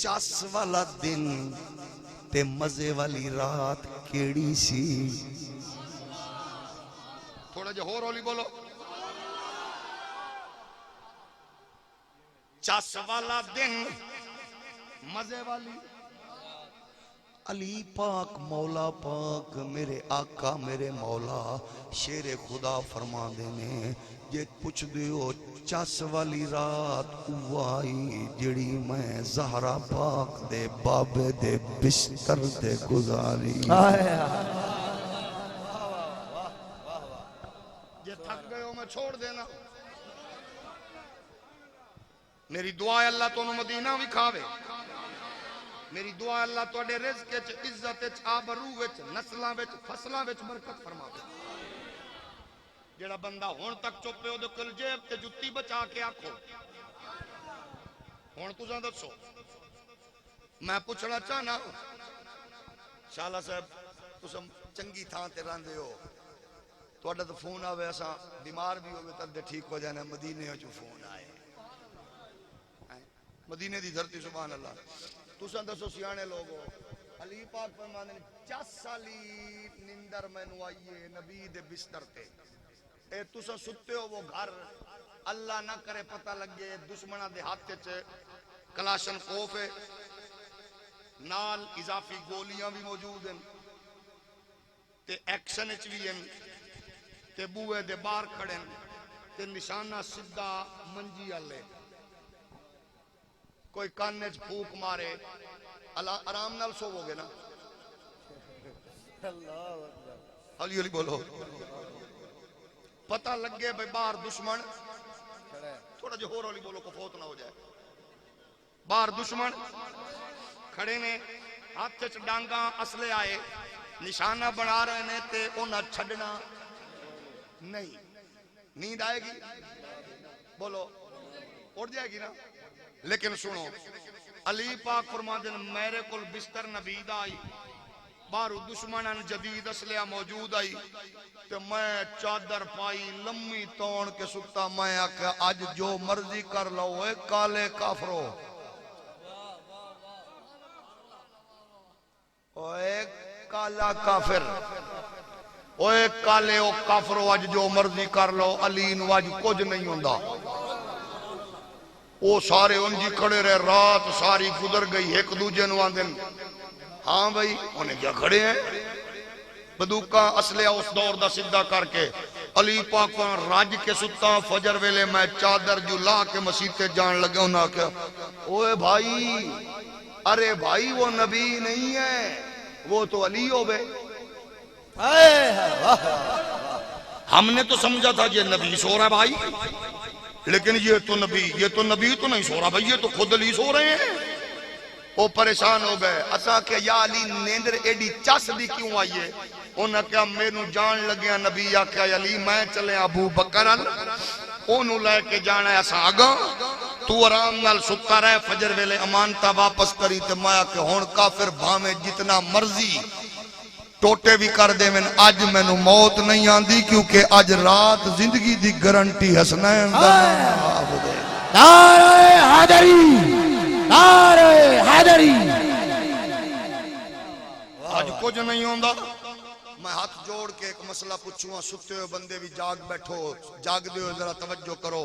چس والا دن تے مزے والی رات کیڑی سی؟ تھوڑا جہا ہور ہولی بولو۔ چس والا دن مزے والی علی پاک مولا پاک میرے آقا میرے مولا شیر خدا فرما دینے جے پوچھ دیو چس والی رات اوائی جڑی میں زہرا پاک دے بابے دے بستر دے گزاری۔ جے تھک گئے ہو میں چھوڑ دینا۔ میری دعا ہے اللہ تو مدینہ بھی کھاوے، میری دعا ہے اللہ تو رزق وچ عزت وچ آبرو وچ نسلاں وچ فصلاں وچ برکت فرماوے۔ جڑا بندہ ہن تک چپے او دے کل جیب تے جُتی بچا کے آکھو۔ ہن تساں دسو میں پوچھنا چاہنا شالا صاحب تساں چنگی تھاں تے رہندے ہو، تہاڈا تے فون آوے اساں بیمار بھی ہوے تے ٹھیک ہو جانا، مدینے وچ فون آئے، مدینے دی دھرتی سبحان اللہ۔ تساں دسو سیانے لوگو علی پاک فرماندے 50 سالی نندر مینوں آئیے نبی دے بستر تے، اے تساں ستے ہو وہ گھر اللہ نہ کرے پتہ لگے دشمناں دے ہاتھ وچ کلاشن کوف ہے، نال اضافی گولیاں بھی موجود ہیں تے ایکشن وچ بھی ہیں تے بوئے دے باہر کھڑے ہیں تے نشانہ سیدھا منجی والے، کوئی کان وچ پھوک مارے آرام نال سوو گے نا۔ علی علی بولو، پتہ لگے بھئی باہر دشمن، تھوڑا جو ہور علی بولو کو فوت نہ ہو جائے، باہر دشمن کھڑے نے ہاتھ وچ ڈانگاں اسلحے آئے نشانہ بنا رہے نے تے انہاں چھڈنا نہیں۔ نیند آئے گی بولو، اٹھ جائے گی نا۔ لیکن سنو علی پاک فرماندے میرے کول بستر نبی دا آئی، باہر دشمنان جدید اسلحہ موجود آئی تے میں چادر پائی لمبی توڑ کے ستا، میں آکھیا اج جو مرضی کر لو اے کالے کافرو، اوے کالا کافر، اوے کالے او کافرو اج جو مرضی کر لو، علی نو اج کچھ نہیں ہوندا۔ وہ سارے انجی کھڑے رہے، رات ساری گزر گئی، ایک دوجے نو آندن ہاں بھائی انہیں کیا کھڑے ہیں، بندوقاں اسلحہ اس دور دا سدھا کر کے علی پاک راج کے ستا، فجر ویلے میں چادر جو لا کے مسیح تے جان لگے، انہاں کہا اوے بھائی، ارے بھائی وہ نبی نہیں ہے، وہ تو علی ہو بے۔ ہم نے تو سمجھا تھا یہ نبی سو رہا ہے بھائی، لیکن یہ تو نبی تو نہیں سو رہا بھائی، یہ تو خود علی سو رہے ہیں۔ وہ پریشان ہو گئے، اساں کہ یا علی نیندر ایڈی چس دی کیوں آئیے؟ انہاں کہا میرے جان لگیا نبی آکھیا علی میں چلے ابو بکر انہوں لے کے جانا ہے اساں آگاں، تو آرام نال ستا رہے، فجر ویلے امانتا واپس کری تے مایا کہ ہون کافر بھامے جتنا مرضی ٹوٹے بھی کر دے میں آج میں نو موت نہیں آندی، کیونکہ آج رات زندگی دی گارنٹی حسنین نعرہ حیدری، نعرہ حیدری۔ آج کچھ نہیں ہوندا۔ میں ہاتھ جوڑ کے ایک مسئلہ پوچھوں، ستے ہوئے بندے بھی جاگ بیٹھو، جاگ دے ہوئے ذرا توجہ کرو،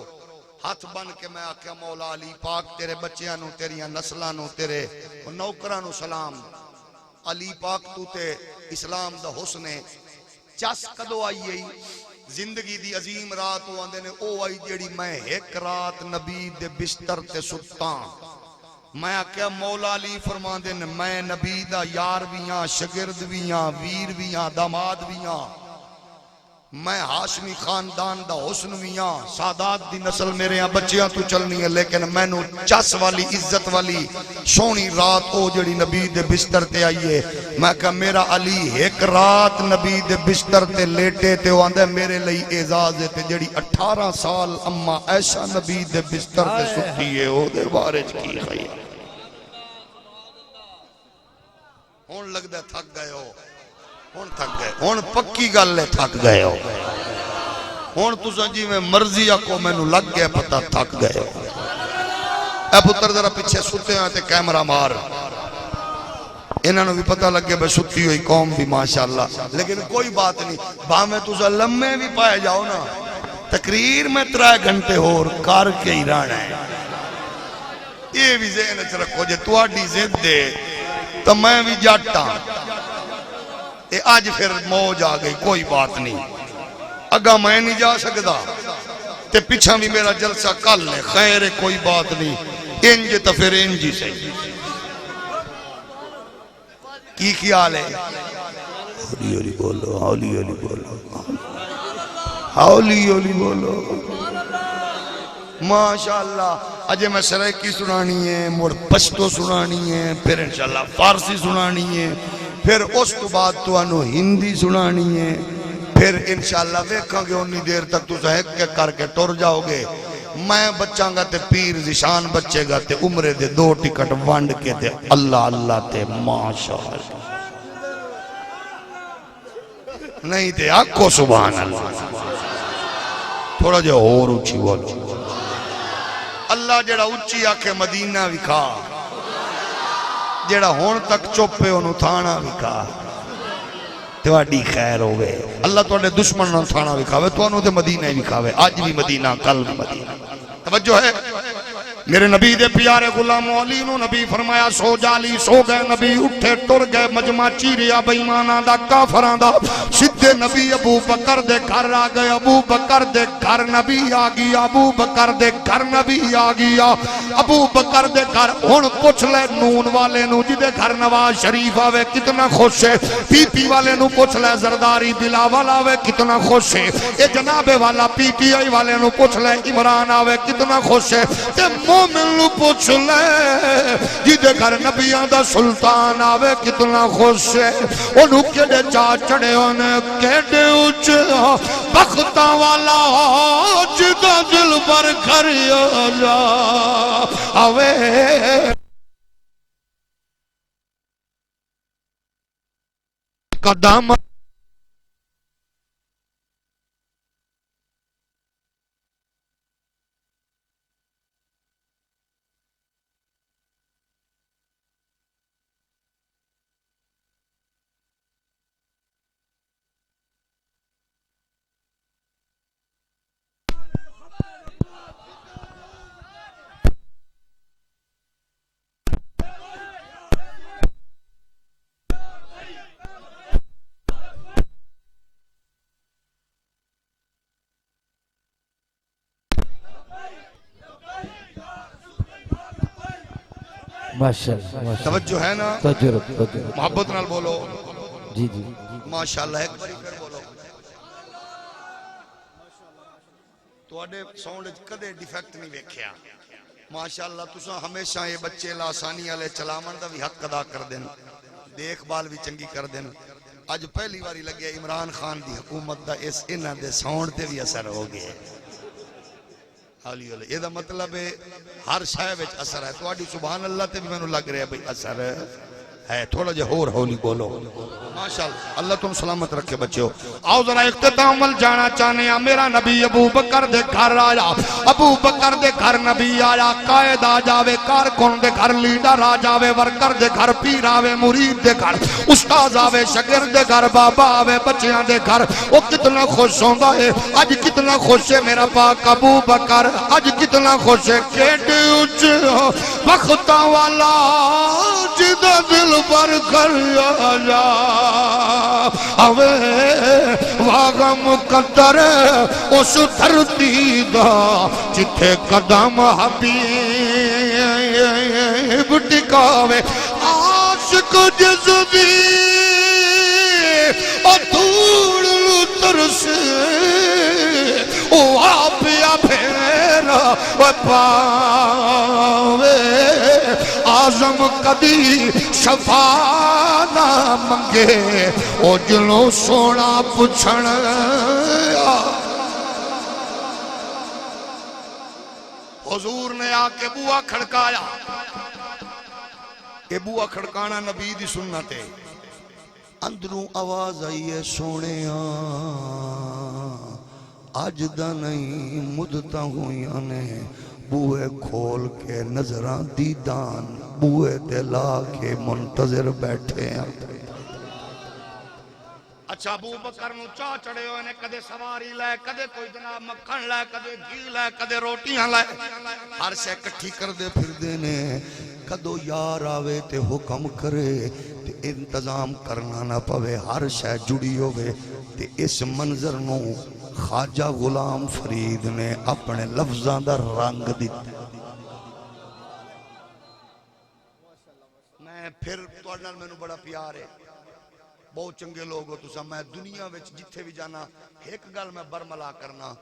ہاتھ بن کے میں آکھیا مولا علی پاک تیرے بچیاں نو، تیریاں نسلاں نو، تیرے نوکراں نو سلام۔ علی پاک تو تے اسلام دا حسن ہے، چس کدو آئی ہے زندگی دی عظیم رات ہو آندے نے او آئی جیڑی میں ایک رات نبی دے بستر تے ستا، میں آکھیا مولا علی فرما دے میں نبی دا یار بھی ہاں، شگرد بھی ہاں، ویر بھی ہاں، داماد بھی ہاں، میں ہاشمی خاندان دا حسن بھی ہاں، سادات دی نسل میرے ہاں بچیاں تو چلنی ہے، لیکن میں نو چس والی عزت والی سونی رات او جڑی نبی دے بستر تے آئیے، میں کہا میرا علی ایک رات نبی دے بستر تے لیٹے تے وہ آندھے میرے لئی اعزاز ہے تے جڑی 18 سال اما ایسا نبی دے بستر تے ستی ہے او دے بارے کی خیر۔ لگتا ہے تھک گئے ہو ہن تھک گئے ہن پکی گل ہے تھک گئے ہو ہن تساں جی میں مرضی آکو مینوں لگ گیا پتہ تھک گئے ہو اے پتر ذرا پیچھے ستے ہیں تے کیمرہ مار انہاں نوں بھی پتہ لگ گیا بے ستی ہوئی قوم بھی ماشاءاللہ لیکن کوئی بات نہیں بھاویں تساں لمے بھی پائے جاؤ نا تقریر میں 3 گھنٹے اور کر کے ہی رہنا ہے یہ بھی ذہن وچ رکھو جے تہاڈی ضد دے تو میں بھی جاٹاں اے اج پھر موج آ گئی کوئی بات نہیں اگا میں نہیں جا سکدا تے پیچھا بھی میرا جلسہ کل ہے خیر ہے کوئی بات نہیں انج تو پھر انج ہی صحیح کی خیال ہے ہولی ہولی بولو ہولی ہولی بولو ہولی ہولی بولو ماشاءاللہ اجے میں سرائکی سنانی ہے مڑ پشتو سنانی ہے پھر انشاءاللہ فارسی سنانی ہے پھر اس تو بعد تو انو ہندی سنانی ہے پھر انشاءاللہ ویکھاں گے انی دیر تک تو ایک ایک کر کے ٹر جاؤ گے میں بچاں گا تے پیر زشان بچے گا تے عمرے دے 2 ٹکٹ وانڈ کے تے اللہ اللہ تے ماشاءاللہ نہیں تے آکو سبحان اللہ تھوڑا جو اور اچھی بولو اللہ جڑا اچھی آکے مدینہ وکھا جڑا ہون تک چوپے انہوں تھانا وکھا تواڈی خیر ہوئے اللہ تواڈے دشمن نہ تھانا وکھاوے تو انہوں دے مدینہ ہی وکھاوے آج بھی مدینہ کل بھی مدینہ توجہ ہے میرے نبی دے پیارے غلام علی نو نبی فرمایا سو جالی سو گئے نبی اٹھے ٹر گئے مجمع چیریا بیمانہ دا کافران دا سدھے نبی ابو بکر دے گھر آ گئے ابو بکر دے گھر نبی آ گیا ابو بکر دے گھر نبی آ گیا ابو بکر دے گھر ہن پوچھ لے نون والے نو جدے گھر نواز شریف آوے کتنا خوش ہے پی پی والے نو پوچھ لے زرداری بلاول آوے کتنا خوش ہے اے جناب والا پی ٹی آئی والے نو پوچھ لے عمران آوے کتنا خوش ہے تے مومن نو پوچھ لے جدے گھر نبیان دا سلطان آوے کتنا خوش ہے انہوں کیڑے چاہ چڑے انہیں کیڑے اچھے بختہ والا جدہ دل پر کھریا جا آوے قدم ماشاءاللہ توجہ ہے نا تجرب محبت نال بولو جی جی ماشاءاللہ ایک باری پھر بولو تواڈے ساؤنڈ وچ کدے ڈیفیکٹ نہیں ویکھیا ماشاءاللہ تساں ہمیشہ یہ بچے لاسانی والے چلاون دا بھی حق ادا کر دین دیکھ بھال بھی چنگی کر دین اج پہلی باری لگیا عمران خان دی حکومت دا اس انہاں دے ساؤنڈ تے بھی اثر ہو گیا حالی والا یہ دا مطلب ہے ہر شے وچ اثر ہے تواڈی سبحان اللہ تے بھی مینوں لگ رہا ہے بھئی اثر ہے تھوڑا جے اور ہولی بولو ماشاءاللہ اللہ تم سلامت رکھے بچیو آؤ ذرا اختتام ول جانا چاہنے ہیں میرا نبی ابو بکر دے گھر آیا ابو بکر دے گھر نبی آیا قائد آ جاوے کارکن دے گھر لیڈر آ جاوے ورکر دے گھر پیر آوے مرید دے گھر استاد آوے شاگرد دے گھر بابا آوے بچیاں دے گھر وہ کتنا خوش ہوندا ہے اج کتنا خوش ہے میرا پاک ابو بکر اج کتنا خوش ہے کیڑے اچ وقتاں والا جدا دل پر کر جا اوے واغم قطر اس دھرتی دا جتھے قدم حبیب ٹکاوے عاشق جزدی اور دھوڑ ترسے او آپ یا پھیرا و پاوے آزم کدی شفا نہ منگے او جلو سونا پچھن حضور نے آ کے بوا کھڑکایا کہ بوا کھڑکانا نبی دی سنت ہے اندروں آواز آئی ہے سونے اج دا نہیں مدتاں ہویاں نے بوئے کھول کے نظراں دیدان بوئے دلا کے منتظر بیٹھے ہیں. اچھا ابو بکر نو چاہ چڑے ہوئے نے کدے سواری لے کدے کوئی جناب مکھن لے کدے گھی لے کدے روٹیاں لے ہر شے کٹھی کر دے پھر دے نے کدو یار آوے تے حکم کرے تے انتظام کرنا نہ پوے ہر شے جڑی ہوئے تے اس منظر نو خواجہ غلام فرید نے اپنے لفظاں دا رنگ دیتا. میں پھر توڑنا میں نو بڑا پیار ہے بہت چنگے لوگ ہو تسا میں دنیا وچ جتھے بھی جانا ایک گل میں برملا کرنا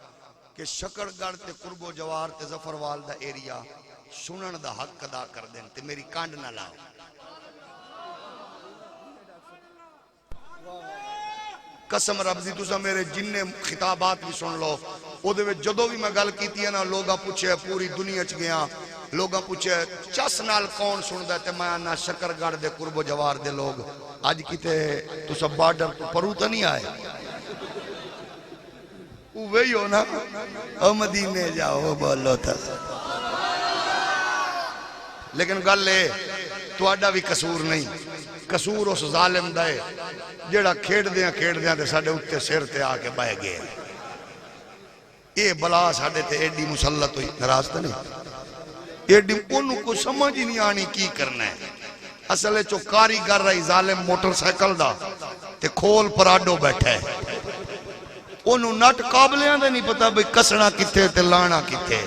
کہ شکر گڑھ تے قرب و جوار تے ظفروال دا ایریا سنن دا حق ادا کر دیں تے میری کانڈ نہ لاؤ. قسم رب دی تسا میرے جننے خطابات بھی سن لو او دے وچ جدوں بھی میں گل کیتی ہے نا لوگا پوچھے پوری دنیا چ گیا لوگا پوچھے چس نال کون سندا تے میں نا شکر گڑھ دے قرب و جوار دے لوگ آج کیتے تسا بارڈر تو پرو تے نہیں آئے او وہی ہو نا او مدینے جاؤ بولو تھا لیکن گل لے تواڈا بھی قصور نہیں قصور اس ظالم دا ہے جڑا کھیڑ دیاں تے ساڈے اُتے سر تے آ کے بہ گئے اے بلا ساڈے تے ایڈی مسلط ہوئی ناراض تے نہیں ایڈی انہوں کو سمجھ ہی نہیں آنی کی کرنا ہے اصلے چو کاریگر رہی ظالم موٹر سائیکل دا تے کھول پراڈو بیٹھا ہے انہوں نٹ قابلیاں دے نہیں پتا بھئی کسنا کتے تے لانا کتے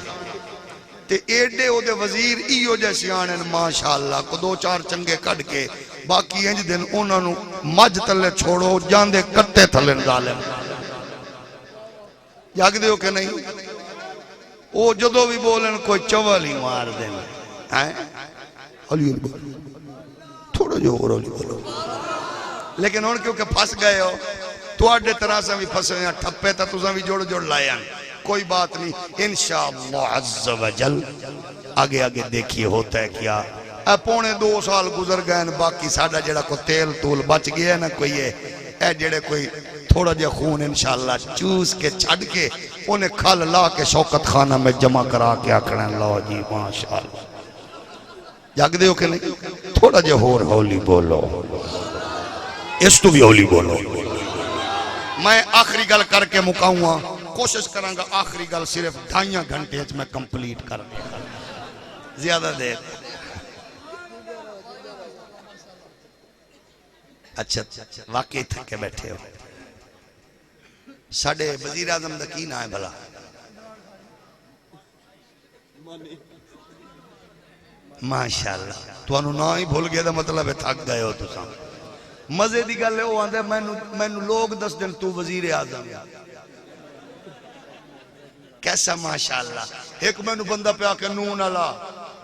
تے ایڈے او دے وزیر ایو جیسی آنن ماشاءاللہ کو دو چار چنگے کڑ کے باقی انج دن انہوں نے مجھ تلے چھوڑو جاندے کٹے تھلے ظالم جاگ دیو کہ نہیں او جدو بھی بولن کوئی چول ہی مار دیں علی بولو تھوڑا جو اور علی بولو لیکن ان کیونکہ پھس گئے ہو تو آڈے طرح سے بھی پھس گئے ٹھپے تا تو بھی جوڑ لائے کوئی بات نہیں انشاءاللہ عز و جل آگے آگے دیکھئے ہوتا ہے کیا پونے 2 سال گزر گئے باقی ساڑھا جڑا کو تیل طول بچ گیا ہے نا کوئی اے جڑے کوئی تھوڑا جا خون انشاءاللہ چوس کے چھڑ کے انہیں کھل لا کے شوکت خانہ میں جمع کرا کے آکڑیں اللہ جی ماشاءاللہ جاگ دے ہو کہ نہیں تھوڑا جا ہولی بولو اس تو بھی ہولی بولو میں آخری گل کر کے مکاؤں ہاں کوشش کروں گا آخری گل صرف 2.5 گھنٹے میں کمپلیٹ کر دیں زیادہ دیر اچھا واقعی تھکے بیٹھے ہو ساڑھے وزیر اعظم دا کی نہ ہے بھلا ماشاءاللہ تو انہوں نہ ہی بھول گیا دا مطلب ہے تھک گئے ہو تو سام مزے دی گل ہے وہ آندھے میں نو لوگ دس دن تو وزیر اعظم کیسا ماشاءاللہ ایک میں نو بندہ پہ آکے نون اللہ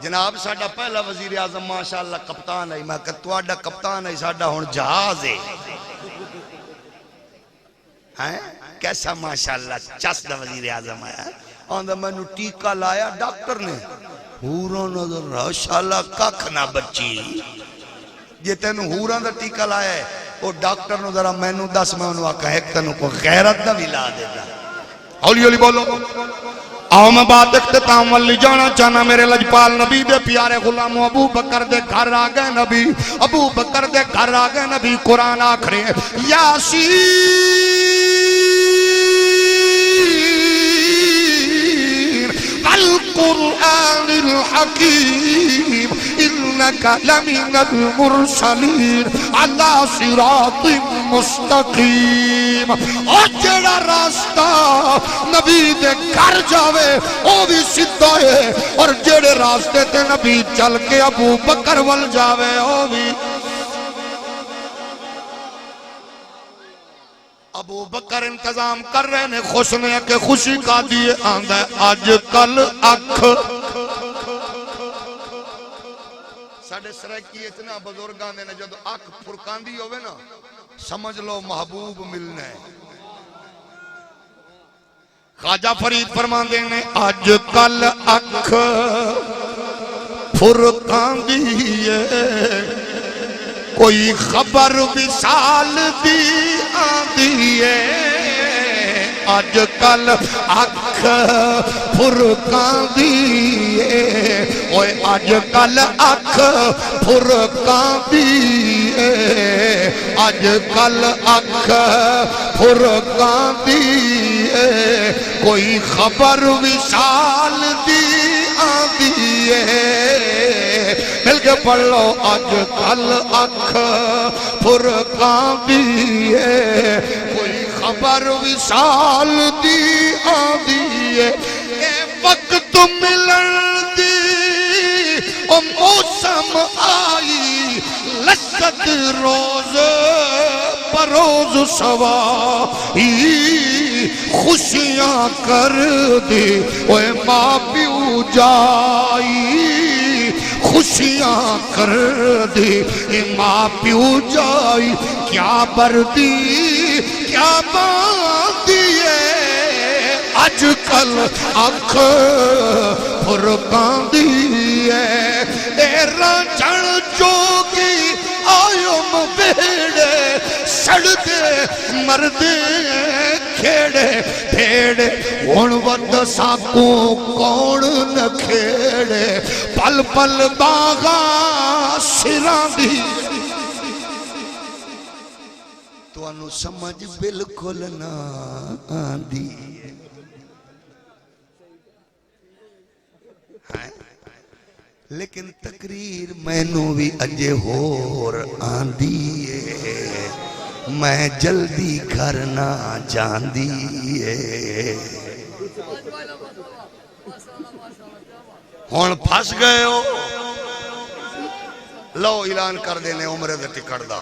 جناب ساڑھا پہلا وزیر اعظم ماشاءاللہ کپتان ہے میں کہتا توڑا کپتان ہے ساڑھا ہون جہاز ہے کیسا ماشاءاللہ چسدہ وزیر اعظم آیا آندھا میں نو ٹیکہ لایا ڈاکٹر نے ہوروں نظر رہا شاءاللہ کک نہ بچی یہ تینو ہوروں دا ٹیکہ لایا ہے وہ ڈاکٹر نو ذرا میں نو دس میں انہوں آکا ایک تینو کو غیرت دا بھی لا دیتا اولی اولی بولو آؤ میں بات اختتام والی جانا چاہنا میرے لجپال نبی دے پیارے غلام ابو بکر دے گھر آگئے نبی ابو بکر دے گھر آگئے نبی قرآن آکھرے یاسین القرآن الحکیم انکا لمن المرسلین علی صراط مستقیم اور جڑا راستہ نبی دے گھر جاوے وہ بھی سدھا ہے اور جڑے راستے تے نبی چل کے ابو بکر ول جاوے وہ بھی ابو بکر انتظام کر رہے ہیں خوش نے کہ خوشی کا دیئے آندھا ہے آج کل اکھ ساڑھے سرکی اتنا بزرگاں دینے جدو اکھ پھرکان دی ہوئے نا سمجھ لو محبوب ملنے خواجہ فرید فرمان دینے آج کل اکھ پھرکان دیئے کوئی خبر وصال دی آندی ہے اج کل اکھ پھرکاں دی ہے اوے اج کل اکھ پھرکاں دی ہے اج کل اکھ پھرکاں دی ہے کوئی خبر وصال دی آندی ہے مل کے پڑھ لو اج کل اکھ پھرکاں دی ہے کوئی خبر وصال دی آندی ہے اے وقت ملن دی او موسم آئی لذت روز بروز سوائی خوشیاں کر دے اوے ماں پیو جائی خوشیاں کر دے اے ماں پیو جائی کیا بردی کیا باندیے اج کل اکھ پھرکاں دیے اے رجھن جوگی آیوم بیڑے سڑدے مردے کھیڑے پھیڑے ہن ود ساکوں کون نہ کھیڑے پل پل باغاں سراں دی تو انو سمجھ بالکل نہ آندی لیکن تقریر مینوں بھی اجے ہور آندی ہے میں جلدی گھر نہ جاندی ہے ہن پھس گئے ہو لو اعلان کر دینے عمرے دے ٹکٹ دا